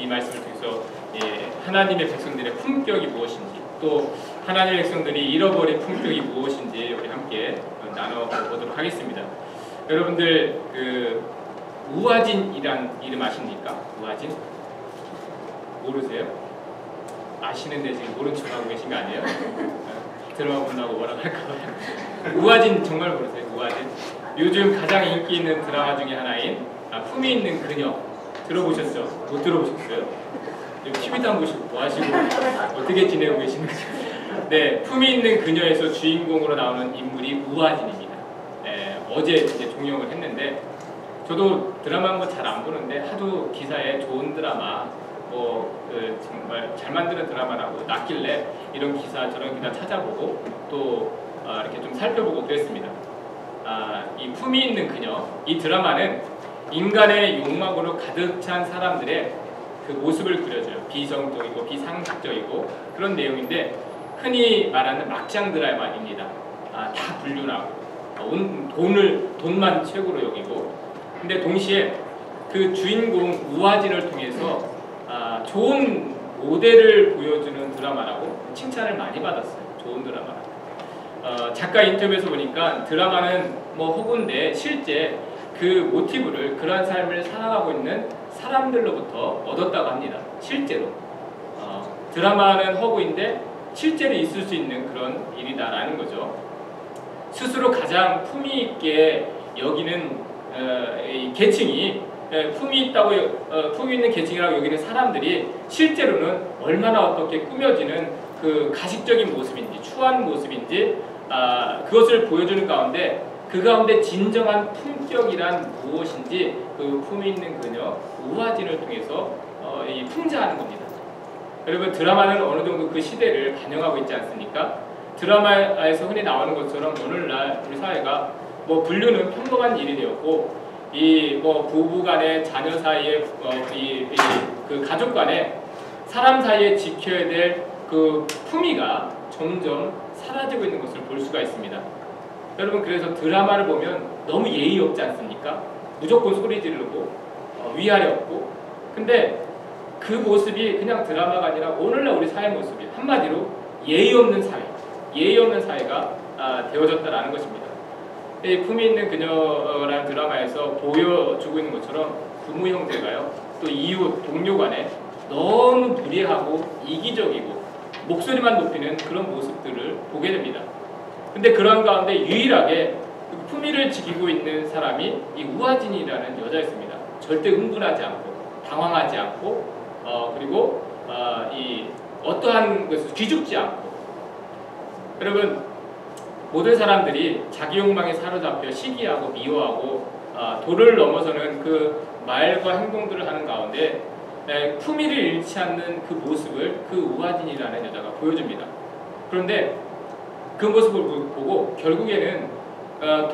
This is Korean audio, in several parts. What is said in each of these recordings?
이 말씀을 통해서 하나님의 백성들의 품격이 무엇인지, 또 하나님의 백성들이 잃어버린 품격이 무엇인지 우리 함께 나눠보도록 하겠습니다. 여러분들 우화진이란 이름 아십니까? 우화진? 모르세요? 아시는데 지금 모른 척하고 계신 거 아니에요? 드라마 본다고 뭐라고 할까봐요. 우화진 정말 모르세요? 우화진? 요즘 가장 인기 있는 드라마 중에 하나인 품이 있는 그녀 들어보셨죠? 못 들어보셨어요? TV도 안 보시고 뭐 하시고 어떻게 지내고 계시는 거죠? 네, 품이 있는 그녀에서 주인공으로 나오는 인물이 우화진입니다. 어제 이제 종영을 했는데 저도 드라마 뭐 잘 안 보는데 하도 기사에 좋은 드라마 정말 잘 만드는 드라마라고 났길래 이런 기사 저런 기사 찾아보고 또 이렇게 좀 살펴보고 그랬습니다. 이 품이 있는 그녀, 이 드라마는 인간의 욕망으로 가득 찬 사람들의 그 모습을 그려줘요. 비정적이고 비상식적이고 그런 내용인데 흔히 말하는 막장 드라마입니다. 다 불륜하고 돈만 최고로 여기고, 근데 동시에 그 주인공 우화진을 통해서 좋은 모델을 보여주는 드라마라고 칭찬을 많이 받았어요. 좋은 드라마라고. 작가 인터뷰에서 보니까 드라마는 뭐 허구인데 실제 그 모티브를 그러한 삶을 살아가고 있는 사람들로부터 얻었다고 합니다. 실제로 드라마는 허구인데 실제로 있을 수 있는 그런 일이다라는 거죠. 스스로 가장 품위 있게 여기는 이 계층이 품위 있는 계층이라고 여기는 사람들이 실제로는 얼마나 어떻게 꾸며지는 그 가식적인 모습인지 추한 모습인지 그것을 보여주는 가운데 그 가운데 진정한 품격이란 무엇인지 그 품이 있는 그녀 우화진을 통해서 풍자하는 겁니다. 여러분, 드라마는 어느 정도 그 시대를 반영하고 있지 않습니까? 드라마에서 흔히 나오는 것처럼 오늘날 우리 사회가 뭐 불륜은 평범한 일이 되었고 이 뭐 부부 간에 자녀 사이에 그 가족 간에 사람 사이에 지켜야 될 그 품위가 점점 사라지고 있는 것을 볼 수가 있습니다. 여러분, 그래서 드라마를 보면 너무 예의 없지 않습니까? 무조건 소리 지르고 위아래 없고, 근데 그 모습이 그냥 드라마가 아니라 오늘날 우리 사회 모습이 한마디로 예의 없는 사회, 예의 없는 사회가 되어졌다라는 것입니다. 이 품이 있는 그녀라는 드라마에서 보여주고 있는 것처럼 부모 형제가요, 또 이웃, 동료 간에 너무 불의하고 이기적이고 목소리만 높이는 그런 모습들을 보게 됩니다. 근데 그런 가운데 유일하게 품위를 지키고 있는 사람이 이 우화진이라는 여자였습니다. 절대 흥분하지 않고 당황하지 않고 그리고 이 어떠한 것을 기죽지 않고. 여러분, 모든 사람들이 자기 욕망에 사로잡혀 시기하고 미워하고 도를 넘어서는 그 말과 행동들을 하는 가운데 품위를 잃지 않는 그 모습을 그 우화진이라는 여자가 보여줍니다. 그런데 그 모습을 보고 결국에는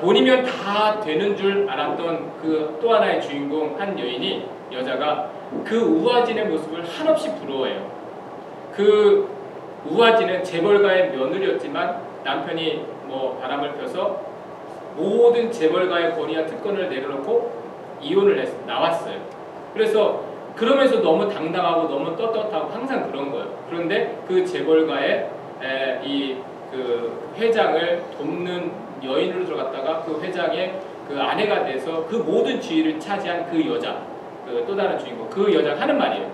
돈이면 다 되는 줄 알았던 그 또 하나의 주인공 한 여자가 그 우화진의 모습을 한없이 부러워해요. 그 우화진은 재벌가의 며느리였지만 남편이 뭐 바람을 펴서 모든 재벌가의 권위와 특권을 내려놓고 이혼을 나왔어요. 그래서 그러면서 너무 당당하고 너무 떳떳하고 항상 그런 거예요. 그런데 그 재벌가의 그 회장을 돕는 여인으로 들어갔다가 그 회장의 그 아내가 돼서 그 모든 지위를 차지한 그 여자, 그 또 다른 주인공, 그 여자가 하는 말이에요.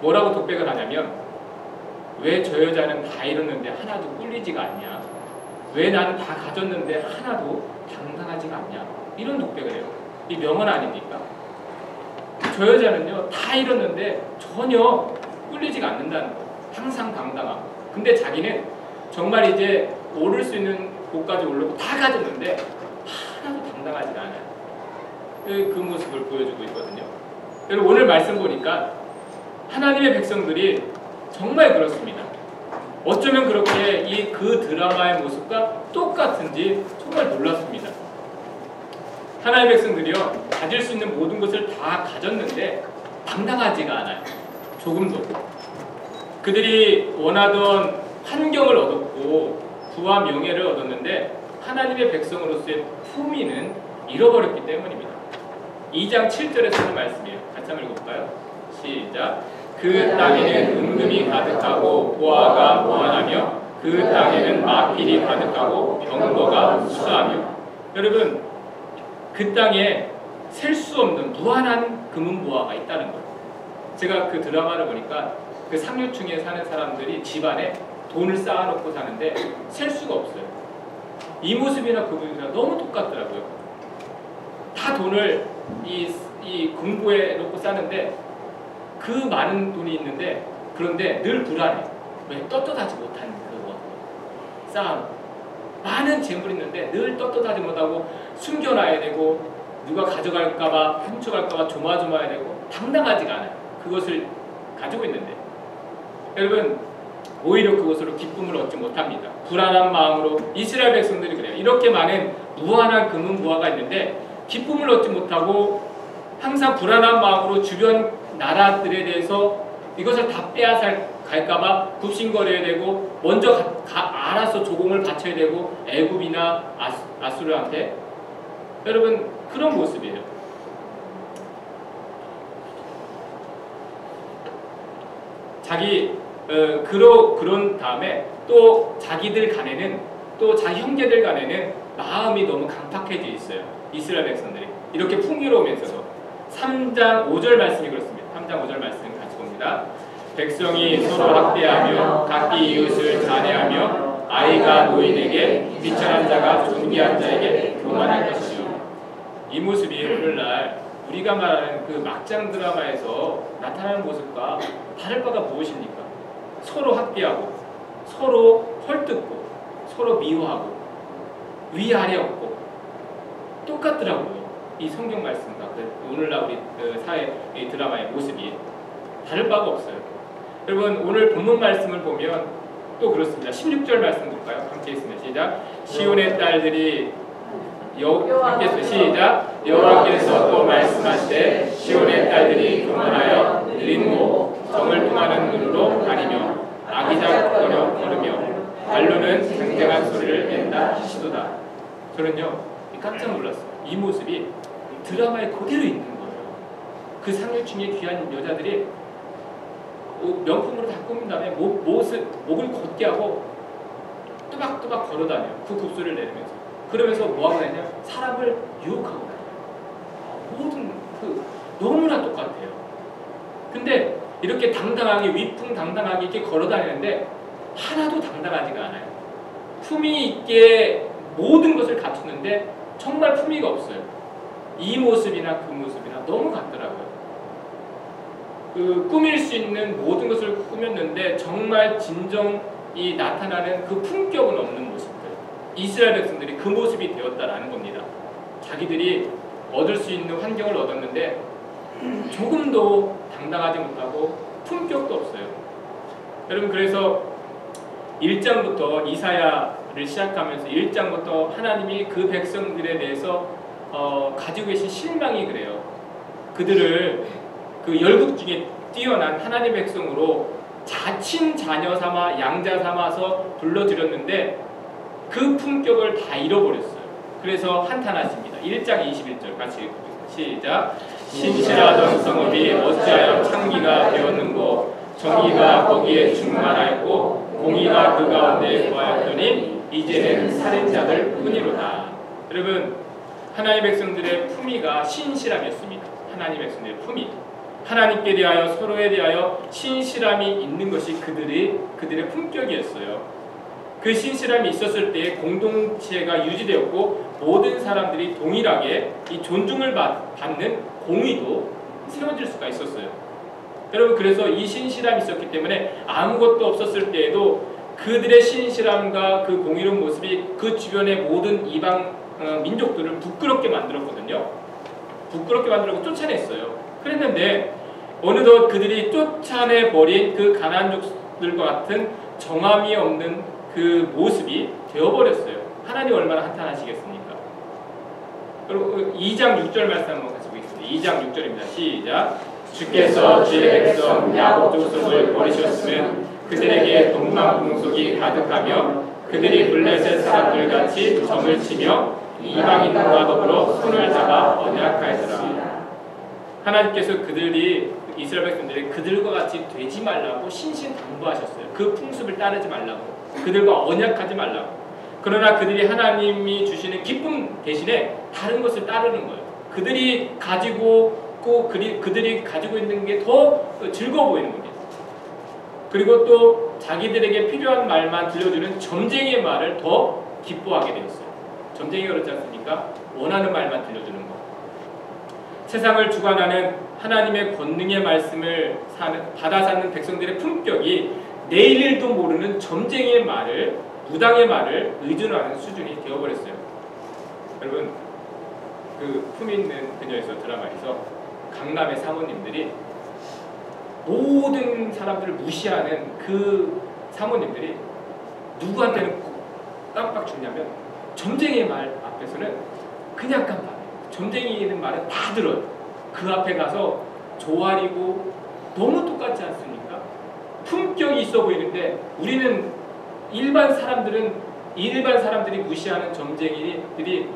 뭐라고 독백을 하냐면, 왜 저 여자는 다 잃었는데 하나도 꿀리지가 않냐? 왜 나는 다 가졌는데 하나도 당당하지가 않냐? 이런 독백을 해요. 이 명언 아닙니까? 저 여자는요, 다 잃었는데 전혀 꿀리지가 않는다는 거예요. 항상 당당하고. 근데 자기는 정말 이제 오를 수 있는 곳까지 오르고 다 가졌는데 하나도 당당하지가 않아요. 그 모습을 보여주고 있거든요. 여러분, 오늘 말씀 보니까 하나님의 백성들이 정말 그렇습니다. 어쩌면 그렇게 그 드라마의 모습과 똑같은지 정말 놀랐습니다. 하나님의 백성들이요, 가질 수 있는 모든 것을 다 가졌는데 당당하지가 않아요. 조금도. 그들이 원하던 환경을 얻었고 부와 명예를 얻었는데 하나님의 백성으로서의 품위는 잃어버렸기 때문입니다. 2장 7절에 쓰는 말씀이에요. 같이 한번 읽어볼까요? 시작. 그 땅에는 은금이 가득하고 보화가 무한하며 그 땅에는 마필이 가득하고 병거가 수수하며. 여러분, 그 땅에 셀 수 없는 무한한 금은 보화가 있다는 거예요. 제가 그 드라마를 보니까 그 상류층에 사는 사람들이 집안에 돈을 쌓아놓고 사는데 셀 수가 없어요. 이 모습이나 그 모습이나 너무 똑같더라고요. 다 돈을 이 금고에 놓고 싸는데 그 많은 돈이 있는데 그런데 늘 불안해. 왜? 떳떳하지 못한 그거 쌓아놓고 많은 재물이 있는데 늘 떳떳하지 못하고 숨겨놔야 되고 누가 가져갈까봐 훔쳐갈까봐 조마조마해야 되고 당당하지가 않아요. 그것을 가지고 있는데 여러분 오히려 그것으로 기쁨을 얻지 못합니다. 불안한 마음으로 이스라엘 백성들이 그래요. 이렇게 많은 무한한 금은 보화가 있는데 기쁨을 얻지 못하고 항상 불안한 마음으로 주변 나라들에 대해서 이것을 다 빼앗갈까봐 굽신거려야 되고 먼저 알아서 조공을 바쳐야 되고 애굽이나 아수르한테. 여러분 그런 모습이에요. 그런 다음에 또 자기들 간에는 또 자기 형제들 간에는 마음이 너무 강팍해져 있어요. 이스라엘 백성들이 이렇게 풍요로우면서도 3장 5절 말씀이 그렇습니다. 3장 5절 말씀 같이 봅니다. 백성이 서로 학대하며 각기 이웃을 잔해하며 아이가 노인에게 비천한 자가 존귀한 자에게 교만할 것이요. 이 모습이 오늘날 우리가 말하는 그 막장 드라마에서 나타나는 모습과 다를 바가 무엇입니까? 서로 학대하고 서로 헐뜯고 서로 미워하고 위아래 없고 똑같더라고요. 이 성경 말씀과 오늘날 우리 사회 이 드라마의 모습이 다를 바가 없어요. 여러분 오늘 본문 말씀을 보면 또 그렇습니다. 16절 말씀 볼까요? 함께 있으면 시작. 시온의 딸들이 함께 시작. 여호와께서 또 말씀하시되 시온의 딸들이 교만하여 느린 목 정을 통하는 눈으로 가리며 아기자기거려 걸으며 발로는 쟁쟁한 소리를 낸다 하시도다. 저는요 깜짝 놀랐어요. 이 모습이 드라마에 그대로 있는 거예요. 그 상류층의 귀한 여자들이 명품으로 다 꾸민 다음에 목을 곧게 하고 또박또박 걸어다녀요. 그 kub소리를 내리면서. 그러면서 뭐하고 다니냐? 사람을 유혹하고 다녀요. 모든 너무나 똑같아요. 근데 이렇게 당당하게 위풍당당하게 이렇게 걸어다니는데 하나도 당당하지가 않아요. 품위 있게 모든 것을 갖추는데 정말 품위가 없어요. 이 모습이나 그 모습이나 너무 같더라고요. 꾸밀 수 있는 모든 것을 꾸몄는데 정말 진정이 나타나는 그 품격은 없는 모습들. 이스라엘 백성들이 그 모습이 되었다라는 겁니다. 자기들이 얻을 수 있는 환경을 얻었는데 조금도 당당하지 못하고 품격도 없어요. 여러분 그래서 1장부터 이사야를 시작하면서 1장부터 하나님이 그 백성들에 대해서 가지고 계신 실망이 그래요. 그들을 그 열국 중에 뛰어난 하나님 백성으로 자친 자녀 삼아 양자 삼아서 불러들였는데 그 품격을 다 잃어버렸어요. 그래서 한탄하십니다. 1장 21절 같이 시작. 신실하던 성읍이 어찌하여 창기가 되었는고 정의가 거기에 충만하였고 공의가 그 가운데 거하였더니 이제는 살인자들 뿐이로다. 여러분 하나님 백성들의 품위가 신실함이었습니다. 하나님 백성들의 품위, 하나님께 대하여 서로에 대하여 신실함이 있는 것이 그들의 품격이었어요. 그 신실함이 있었을 때 공동체가 유지되었고 모든 사람들이 동일하게 이 존중을 받는 공의도 세워질 수가 있었어요. 여러분 그래서 이 신실함이 있었기 때문에 아무것도 없었을 때에도 그들의 신실함과 그 공의로운 모습이 그 주변의 모든 이방 민족들을 부끄럽게 만들었거든요. 부끄럽게 만들고 쫓아냈어요. 그랬는데 어느덧 그들이 쫓아내버린 그 가나안족들과 같은 정함이 없는 그 모습이 되어버렸어요. 하나님 얼마나 한탄하시겠습니까? 그리고 2장 6절 말씀 한번 같이 보겠습니다. 2장 6절입니다. 시작. 주께서 주의 백성 야곱 족속을 버리셨으면 그들에게 동방궁속이 가득하며 그들이 블레셋 사람들같이 점을 치며 이방인과 더불어 손을 잡아 언약하였더라. 하나님께서 그들이 이스라엘 백성들이 그들과 같이 되지 말라고 신신당부하셨어요. 그 풍습을 따르지 말라고, 그들과 언약하지 말라고. 그러나 그들이 하나님이 주시는 기쁨 대신에 다른 것을 따르는 거예요. 그들이 가지고 그들이 가지고 있는 게 더 즐거워 보이는 겁니다. 그리고 또 자기들에게 필요한 말만 들려주는 점쟁이의 말을 더 기뻐하게 되었어요. 점쟁이가 그렇지 않습니까? 원하는 말만 들려주는 거. 세상을 주관하는 하나님의 권능의 말씀을 받아 사는 백성들의 품격이 내일 일도 모르는 점쟁이의 말을, 무당의 말을 의존하는 수준이 되어버렸어요. 여러분, 그 품 있는 그녀에서 드라마에서 강남의 사모님들이 모든 사람들을 무시하는 그 사모님들이 누구한테는 깜빡 죽냐면 점쟁이의 말 앞에서는 그냥 깜빡해요. 점쟁이의 말은 다 들어요. 그 앞에 가서 조아리고 너무 똑같지 않습니까? 품격이 있어 보이는데 우리는 일반 사람들이 무시하는 점쟁이들이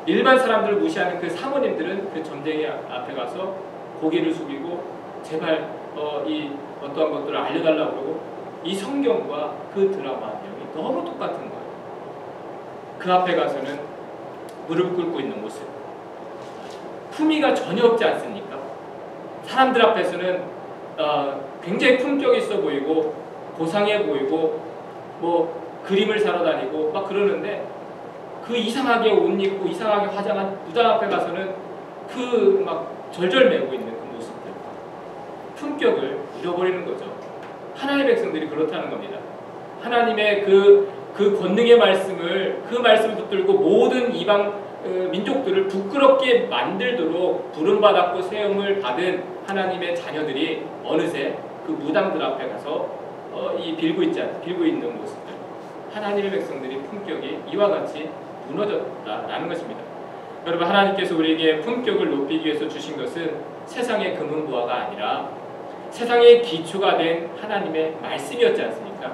일반 사람들을 무시하는 그 사모님들은 그 점쟁이 앞에 가서 고개를 숙이고 제발 이 어떠한 것들을 알려달라고 그러고 이 성경과 그 드라마 내용이 너무 똑같은 거예요. 그 앞에 가서는 무릎 꿇고 있는 모습. 품위가 전혀 없지 않습니까? 사람들 앞에서는 굉장히 품격이 있어 보이고 고상해 보이고 뭐 그림을 사러 다니고 막 그러는데 그 이상하게 옷 입고 이상하게 화장한 무당 앞에 가서는 그 막 절절매고 있는 그 모습들, 품격을 잃어버리는 거죠. 하나님의 백성들이 그렇다는 겁니다. 하나님의 그 권능의 말씀을 붙들고 모든 이방 민족들을 부끄럽게 만들도록 부름받았고 세움을 받은 하나님의 자녀들이 어느새 그 무당들 앞에 가서 빌고 있는 모습들, 하나님의 백성들이 품격이 이와 같이 무너졌다라는 것입니다. 여러분, 하나님께서 우리에게 품격을 높이기 위해서 주신 것은 세상의 금은보화가 아니라 세상의 기초가 된 하나님의 말씀이었지 않습니까?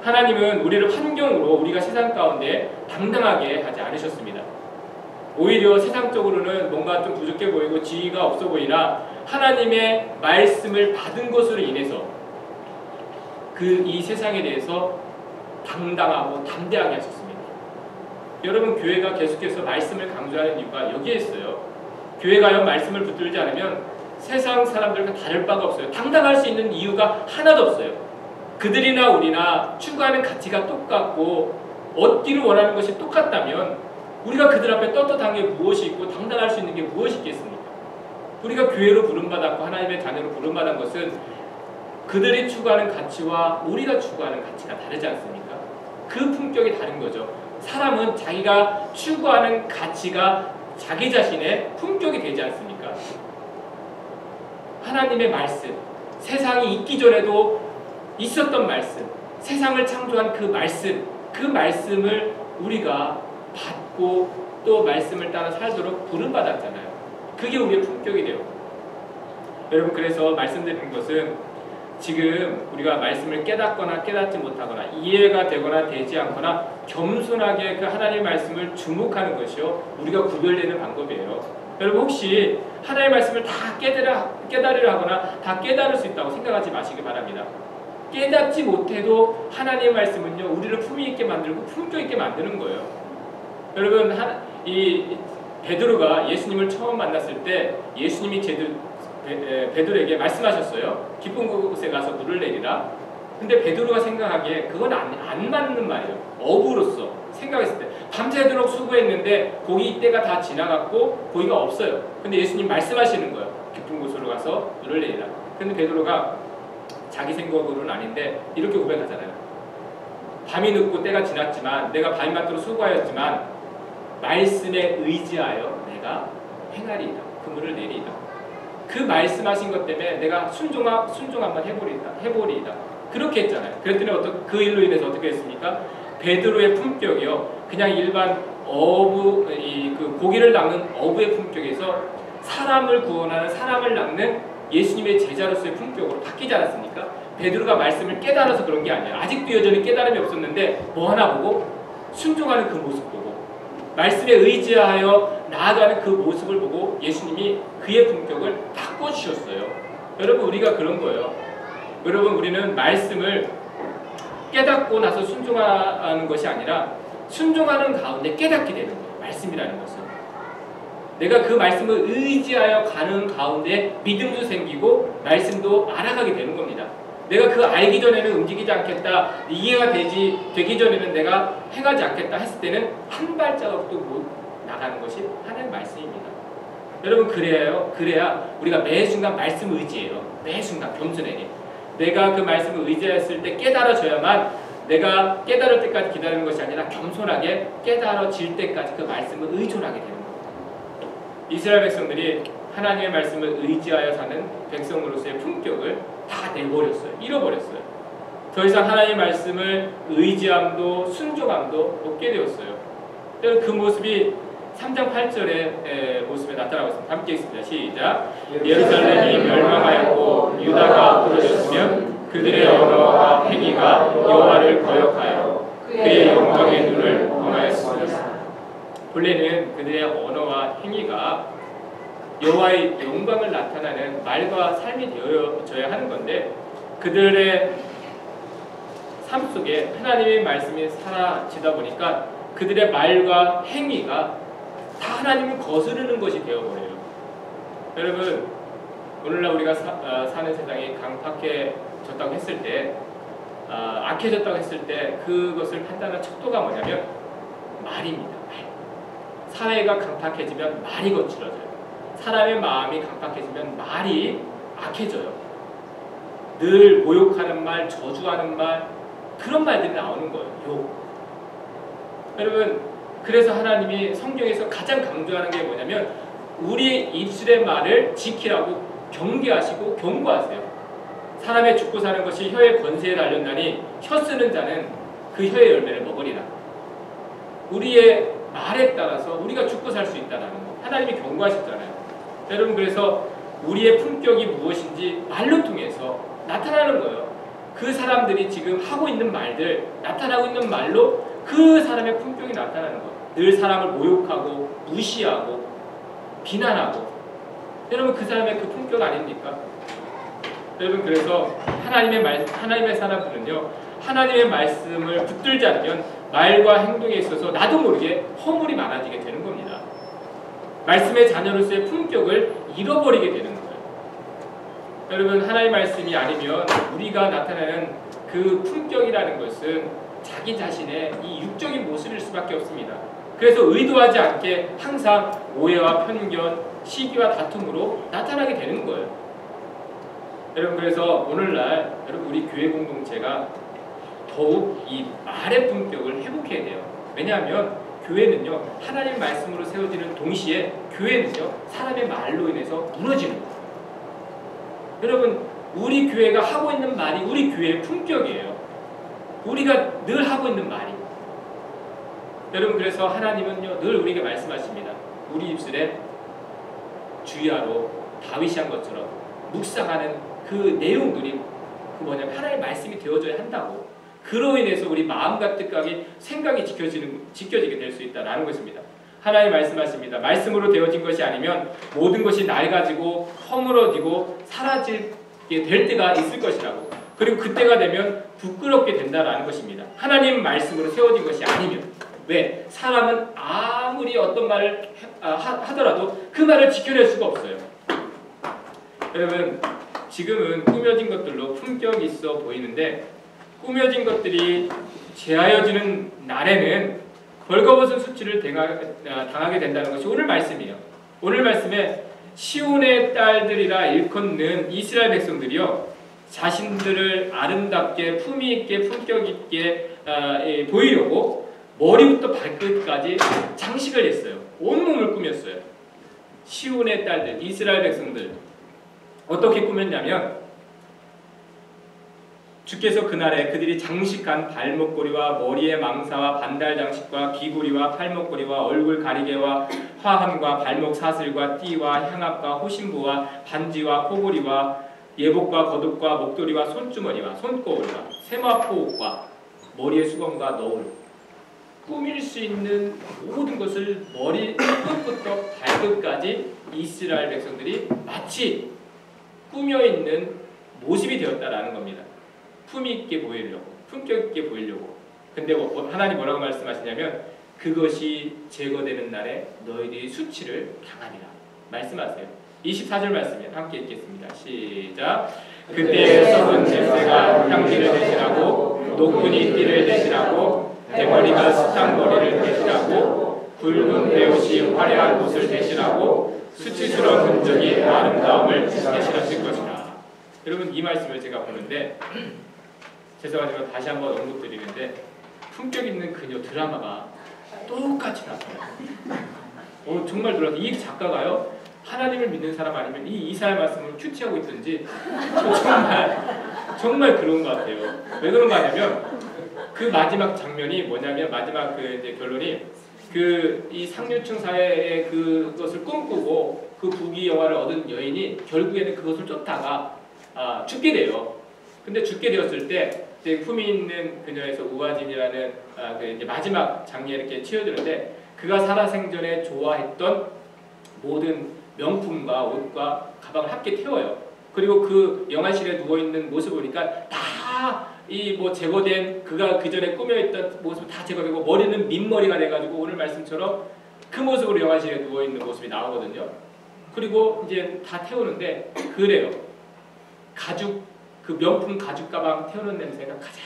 하나님은 우리를 환경으로 우리가 세상 가운데 당당하게 하지 않으셨습니다. 오히려 세상적으로는 뭔가 좀 부족해 보이고 지위가 없어 보이나 하나님의 말씀을 받은 것으로 인해서 이 세상에 대해서 당당하고 담대하게 하셨습니다. 여러분, 교회가 계속해서 말씀을 강조하는 이유가 여기에 있어요. 교회가 말씀을 붙들지 않으면 세상 사람들과 다를 바가 없어요. 당당할 수 있는 이유가 하나도 없어요. 그들이나 우리나 추구하는 가치가 똑같고 얻기를 원하는 것이 똑같다면 우리가 그들 앞에 떳떳한 게 무엇이 있고 당당할 수 있는 게 무엇이 있겠습니까? 우리가 교회로 부름받았고 하나님의 자녀로 부름받은 것은 그들이 추구하는 가치와 우리가 추구하는 가치가 다르지 않습니까? 그 품격이 다른 거죠. 사람은 자기가 추구하는 가치가 자기 자신의 품격이 되지 않습니까? 하나님의 말씀, 세상이 있기 전에도 있었던 말씀, 세상을 창조한 그 말씀을 우리가 받고 또 말씀을 따라 살도록 부름받았잖아요. 그게 우리의 품격이 돼요. 여러분, 그래서 말씀드리는 것은 지금 우리가 말씀을 깨닫거나 깨닫지 못하거나 이해가 되거나 되지 않거나 겸손하게 그 하나님의 말씀을 주목하는 것이요, 우리가 구별되는 방법이에요. 여러분, 혹시 하나님의 말씀을 다 깨달으려 하거나 다 깨달을 수 있다고 생각하지 마시기 바랍니다. 깨닫지 못해도 하나님의 말씀은요, 우리를 품위 있게 만들고 품격 있게 만드는 거예요. 여러분, 이 베드로가 예수님을 처음 만났을 때 예수님이 베드로에게 말씀하셨어요. 깊은 곳에 가서 물을 내리라. 근데 베드로가 생각하기에 그건 안 맞는 말이에요. 어부로서 생각했을 때 밤새도록 수고했는데 고기 때가 다 지나갔고 고기가 없어요. 근데 예수님 말씀하시는 거예요. 깊은 곳으로 가서 물을 내리라. 근데 베드로가 자기 생각으로는 아닌데 이렇게 고백하잖아요. 밤이 늦고 때가 지났지만 내가 밤낮으로 수고하였지만 말씀에 의지하여 내가 행하리이다. 그물을 내리이다. 그 말씀하신 것 때문에 내가 순종한번 해보리이다. 그렇게 했잖아요. 그랬더니 그 일로 인해서 어떻게 했습니까? 베드로의 품격이요, 그냥 일반 그 고기를 낚는 어부의 품격에서 사람을 구원하는, 사람을 낚는 예수님의 제자로서의 품격으로 바뀌지 않았습니까? 베드로가 말씀을 깨달아서 그런 게 아니에요. 아직도 여전히 깨달음이 없었는데 뭐 하나 보고 순종하는 그 모습 보고 말씀에 의지하여 나아가는 그 모습을 보고 예수님이 그의 품격을 바꿔주셨어요. 여러분 우리가 그런 거예요. 여러분 우리는 말씀을 깨닫고 나서 순종하는 것이 아니라 순종하는 가운데 깨닫게 되는 거예요. 말씀이라는 것은. 내가 그 말씀을 의지하여 가는 가운데 믿음도 생기고 말씀도 알아가게 되는 겁니다. 내가 그 알기 전에는 움직이지 않겠다, 이해가 되기 전에는 내가 행하지 않겠다 했을 때는 한 발자국도 못 나가는 것이 하나님의 말씀입니다. 여러분 그래야 우리가 매 순간 말씀을 의지해요. 매 순간 겸손하게. 내가 그 말씀을 의지했을 때 깨달아져야만 내가 깨달을 때까지 기다리는 것이 아니라 겸손하게 깨달아질 때까지 그 말씀을 의존하게 되는 겁니다. 이스라엘 백성들이 하나님의 말씀을 의지하여 사는 백성으로서의 품격을 다 내버렸어요. 잃어버렸어요. 더 이상 하나님의 말씀을 의지함도 순종함도 없게 되었어요. 그 모습이 3장 8절의 모습에 나타나고 있습니다. 함께 읽습니다. 시작. 예루살렘이 멸망하였고 유다가 부러졌으면 그들의 언어와 행위가 여호와를 거역하여 그의 영광의 눈을 범하였습니다. 본래는 그들의 언어와 행위가 여호와의 영광을 나타나는 말과 삶이 되어져야 하는 건데 그들의 삶 속에 하나님의 말씀이 사라지다 보니까 그들의 말과 행위가 다 하나님을 거스르는 것이 되어버려요. 여러분 오늘날 우리가 사는 세상이 강팍해졌다고 했을 때 악해졌다고 했을 때 그것을 판단하는 척도가 뭐냐면 말입니다. 말. 사회가 강팍해지면 말이 거칠어져요. 사람의 마음이 강팍해지면 말이 악해져요. 늘 모욕하는 말, 저주하는 말 그런 말들이 나오는 거예요. 욕. 여러분 그래서 하나님이 성경에서 가장 강조하는 게 뭐냐면 우리의 입술의 말을 지키라고 경계하시고 경고하세요. 사람의 죽고 사는 것이 혀의 권세에 달렸나니 혀 쓰는 자는 그 혀의 열매를 먹으리라. 우리의 말에 따라서 우리가 죽고 살 수 있다는 거 하나님이 경고하셨잖아요. 여러분 그래서 우리의 품격이 무엇인지 말로 통해서 나타나는 거예요. 그 사람들이 지금 하고 있는 말들 나타나고 있는 말로 그 사람의 품격이 나타나는 거예요. 늘 사람을 모욕하고 무시하고 비난하고 여러분 그 사람의 그 품격 아닙니까? 여러분 그래서 하나님의 사람들은요 하나님의 말씀을 붙들지 않으면 말과 행동에 있어서 나도 모르게 허물이 많아지게 되는 겁니다. 말씀의 자녀로서의 품격을 잃어버리게 되는 거예요. 여러분 하나님의 말씀이 아니면 우리가 나타내는 그 품격이라는 것은 자기 자신의 이 육적인 모습일 수밖에 없습니다. 그래서 의도하지 않게 항상 오해와 편견, 시기와 다툼으로 나타나게 되는 거예요. 여러분 그래서 오늘날 여러분 우리 교회 공동체가 더욱 이 말의 품격을 회복해야 돼요. 왜냐하면 교회는요 하나님 말씀으로 세워지는 동시에 교회는요 사람의 말로 인해서 무너지는 거예요. 여러분 우리 교회가 하고 있는 말이 우리 교회의 품격이에요. 우리가 늘 하고 있는 말이. 여러분 그래서 하나님은요 늘 우리에게 말씀하십니다. 우리 입술에 주야로 다윗이 한 것처럼 묵상하는 그 내용들이 그 뭐냐면 하나님의 말씀이 되어져야 한다고. 그로 인해서 우리 마음과 뜻과 생각이 지켜지게 될 수 있다는 것입니다. 하나님 말씀하십니다. 말씀으로 되어진 것이 아니면 모든 것이 낡아지고 허물어지고 사라지게 될 때가 있을 것이라고. 그리고 그때가 되면 부끄럽게 된다라는 것입니다. 하나님 말씀으로 세워진 것이 아니면. 왜? 사람은 아무리 어떤 말을 하더라도 그 말을 지켜낼 수가 없어요. 여러분 지금은 꾸며진 것들로 품격이 있어 보이는데 꾸며진 것들이 제하여지는 날에는 벌거벗은 수치를 당하게 된다는 것이 오늘 말씀이에요. 오늘 말씀에 시온의 딸들이라 일컫는 이스라엘 백성들이요 자신들을 아름답게 품위 있게 품격 있게 보이려고 머리부터 발끝까지 장식을 했어요. 온몸을 꾸몄어요. 시온의 딸들 이스라엘 백성들 어떻게 꾸몄냐면 주께서 그날에 그들이 장식한 발목걸이와 머리의 망사와 반달 장식과 귀고리와 팔목걸이와 얼굴 가리개와 화함과 발목 사슬과 띠와 향압과 호신부와 반지와 코고리와 예복과 겉옷과 목도리와 손주머니와 손거울과 세마포옷과 머리의 수건과 너울 꾸밀 수 있는 모든 것을 머리 끝부터 발끝까지 이스라엘 백성들이 마치 꾸며 있는 모습이 되었다라는 겁니다. 품위 있게 보이려고, 품격 있게 보이려고. 근데 하나님 뭐라고 말씀하시냐면 그것이 제거되는 날에 너희들이 수치를 당하리라 말씀하세요. 24절 말씀에 함께 읽겠습니다. 시작. 그때 썩은 냄새가 향기를 대신하고 노끈이 띠를 대신하고 대머리가 숱한 머리를 대신하고 굵은 배옷이 화려한 옷을 대신하고 수치스러운 흔적이 아름다움을 대신하실 것이라. 여러분 이 말씀을 제가 보는데 죄송하지만 다시 한번 언급드리는데 품격 있는 그녀 드라마가 똑같이 나와요. 정말 놀라서 이 작가가요 하나님을 믿는 사람 아니면 이 이사야 말씀을 큐티하고 있든지 정말 그런 것 같아요. 왜 그런가 하냐면 그 마지막 장면이 뭐냐면 마지막 그 이제 결론이 그 이 상류층 사회의 그것을 꿈꾸고 그 부귀 영화를 얻은 여인이 결국에는 그것을 쫓다가 죽게 돼요. 근데 죽게 되었을 때 이제 품이 있는 그녀에서 우아진이라는 그 이제 마지막 장면에 이렇게 치어지는데 그가 살아생전에 좋아했던 모든 명품과 옷과 가방을 함께 태워요. 그리고 그 영안실에 누워 있는 모습을 보니까 다 이 뭐 제거된 그가 그 전에 꾸며있던 모습 다 제거되고 머리는 민머리가 돼가지고 오늘 말씀처럼 그 모습으로 영안실에 누워 있는 모습이 나오거든요. 그리고 이제 다 태우는데 그래요. 가죽 그 명품 가죽 가방 태우는 냄새가 가장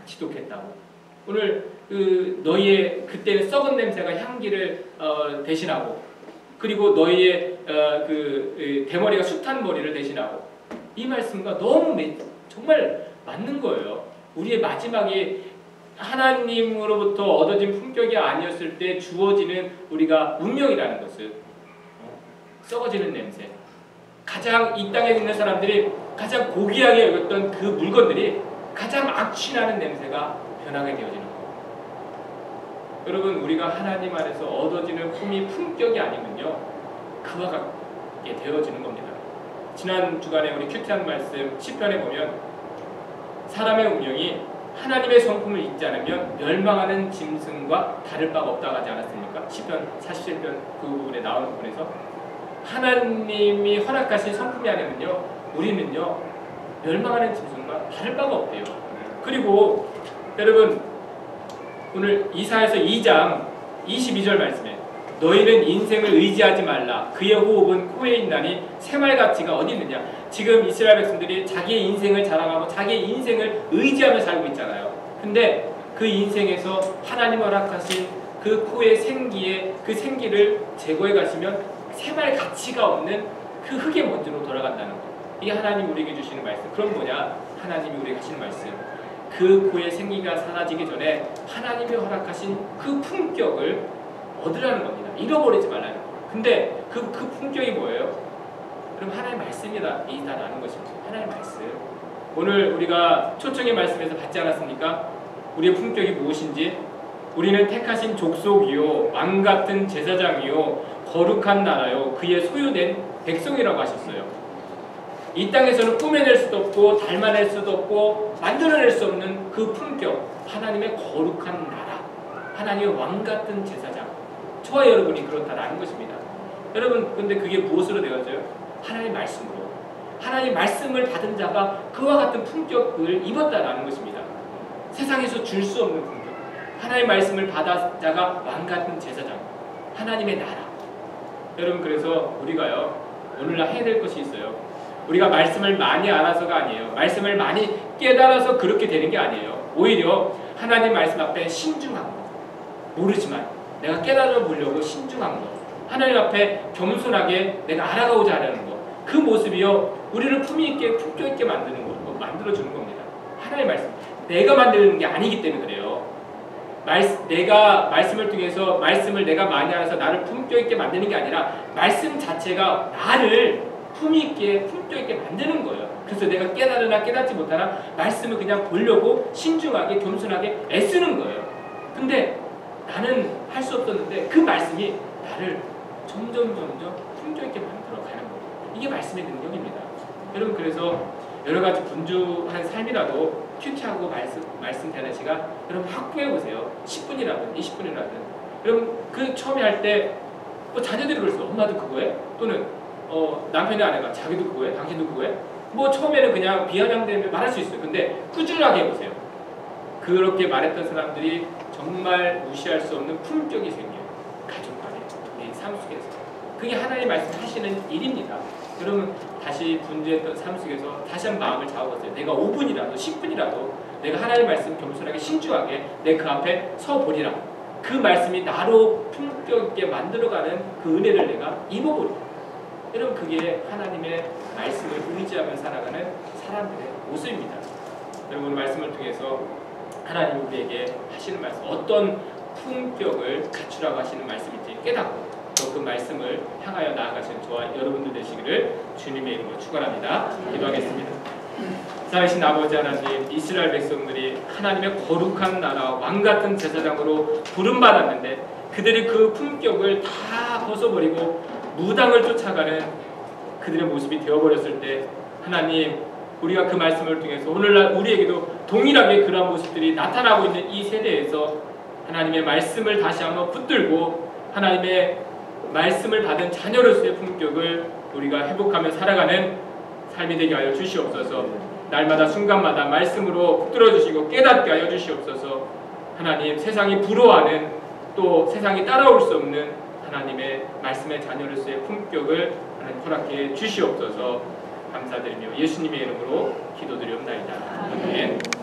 지독했다고. 오늘 그 너희의 그때는 썩은 냄새가 향기를 대신하고 그리고 너희의 그 대머리가 숱한 머리를 대신하고 이 말씀과 너무 정말 맞는 거예요. 우리의 마지막에 하나님으로부터 얻어진 품격이 아니었을 때 주어지는 우리가 운명이라는 것을 썩어지는 냄새. 가장 이 땅에 있는 사람들이 가장 고귀하게 여겼던 그 물건들이 가장 악취나는 냄새가 변하게 되어지는 거예요. 여러분 우리가 하나님 안에서 얻어지는 품격이 아니면요 그와 같게 되어지는 겁니다. 지난 주간에 우리 큐티한 말씀 시편에 보면 사람의 운명이 하나님의 성품을 잊지 않으면 멸망하는 짐승과 다를 바가 없다고 하지 않았습니까? 시편 47편 그 부분에 나오는 부분에서 하나님이 허락하신 성품이 아니면요 우리는요 멸망하는 짐승과 다를 바가 없대요. 그리고 여러분 오늘 이사야서 2장 22절 말씀에 너희는 인생을 의지하지 말라 그의 호흡은 코에 있나니 새말같이가 어디 있느냐. 지금 이스라엘 백성들이 자기의 인생을 자랑하고 자기의 인생을 의지하며 살고 있잖아요. 근데 그 인생에서 하나님 허락하신 그 코의 생기의 그 생기를 제거해 가시면 새말 가치가 없는 그 흙의 먼지로 돌아간다는 거. 이게 하나님 우리에게 주시는 말씀. 그럼 뭐냐? 하나님이 우리에게 하시는 말씀. 그 코의 생기가 사라지기 전에 하나님이 허락하신 그 품격을 얻으라는 겁니다. 잃어버리지 말라는 거예요. 근데 그 품격이 뭐예요? 그럼 하나님의 말씀이다. 이다라는 것입니다. 하나님의 말씀. 오늘 우리가 초청의 말씀에서 받지 않았습니까? 우리의 품격이 무엇인지 우리는 택하신 족속이요 왕같은 제사장이요 거룩한 나라요 그의 소유된 백성이라고 하셨어요. 이 땅에서는 꾸며낼 수도 없고 닮아낼 수도 없고 만들어낼 수 없는 그 품격 하나님의 거룩한 나라 하나님의 왕같은 제사장 저와 여러분이 그렇다라는 것입니다. 여러분 근데 그게 무엇으로 되어져요? 하나님의 말씀으로. 하나님의 말씀을 받은 자가 그와 같은 품격을 입었다라는 것입니다. 세상에서 줄 수 없는 품격. 하나님의 말씀을 받은 자가 왕같은 제사장 하나님의 나라. 여러분 그래서 우리가요 오늘날 해야 될 것이 있어요. 우리가 말씀을 많이 알아서가 아니에요. 말씀을 많이 깨달아서 그렇게 되는 게 아니에요. 오히려 하나님 말씀 앞에 신중한 거. 모르지만 내가 깨달아 보려고 신중한 거. 하나님 앞에 겸손하게 내가 알아가고자 하려는 거. 그 모습이요 우리를 품위 있게 품격 있게 만드는 거, 만들어주는 겁니다. 하나님의 말씀. 내가 만드는 게 아니기 때문에 그래요. 내가 말씀을 통해서 말씀을 내가 많이 알아서 나를 품격 있게 만드는 게 아니라 말씀 자체가 나를 품위 있게 품격 있게 만드는 거예요. 그래서 내가 깨달으나 깨닫지 못하나 말씀을 그냥 보려고 신중하게 겸손하게 애쓰는 거예요. 근데 나는 할 수 없었는데 그 말씀이 나를 점점 품격 있게 만들어 가는 거예요. 이게 말씀의 능력입니다. 여러분 그래서 여러 가지 분주한 삶이라도 큐티하고 말씀 되는 시간 여러분 확보해 보세요. 10분이라든 20분이라든. 여러분 그 처음에 할 때 자녀들이 그랬어. 엄마도 그거 해? 또는 남편의 아내가 자기도 그거 해? 당신도 그거 해? 뭐 처음에는 그냥 비아냥대며 말할 수 있어요. 근데 꾸준하게 해보세요. 그렇게 말했던 사람들이 정말 무시할 수 없는 품격이 생겨요. 가족 간에, 우리 삶 속에서. 그게 하나님 말씀하시는 일입니다. 여러분 다시 분주했던 삶 속에서 다시 한 마음을 잡아보세요. 내가 5분이라도 10분이라도 내가 하나님 말씀 겸손하게 신중하게 내 그 앞에 서보리라. 그 말씀이 나로 품격 있게 만들어가는 그 은혜를 내가 입어보리라. 여러분 그게 하나님의 말씀을 의지하며 살아가는 사람들의 모습입니다. 여러분 오늘 말씀을 통해서 하나님 우리에게 하시는 말씀, 어떤 품격을 갖추라고 하시는 말씀인지 깨닫고 또 그 말씀을 향하여 나아가시는 저와 여러분들 되시기를 주님의 이름으로 축원합니다. 기도하겠습니다. 살아계신 아버지 하나님, 이스라엘 백성들이 하나님의 거룩한 나라 왕같은 제사장으로 부름받았는데 그들이 그 품격을 다 벗어버리고 무당을 쫓아가는 그들의 모습이 되어버렸을 때 하나님, 우리가 그 말씀을 통해서 오늘날 우리에게도 동일하게 그러한 모습들이 나타나고 있는 이 세대에서 하나님의 말씀을 다시 한번 붙들고 하나님의 말씀을 받은 자녀로서의 품격을 우리가 회복하며 살아가는 삶이 되게 하여 주시옵소서. 날마다 순간마다 말씀으로 붙들어 주시고 깨닫게 하여 주시옵소서. 하나님, 세상이 부러워하는 또 세상이 따라올 수 없는 하나님의 말씀의 자녀로서의 품격을 하나님 허락해 주시옵소서. 감사드리며 예수님의 이름으로 기도드리옵나이다. 아멘.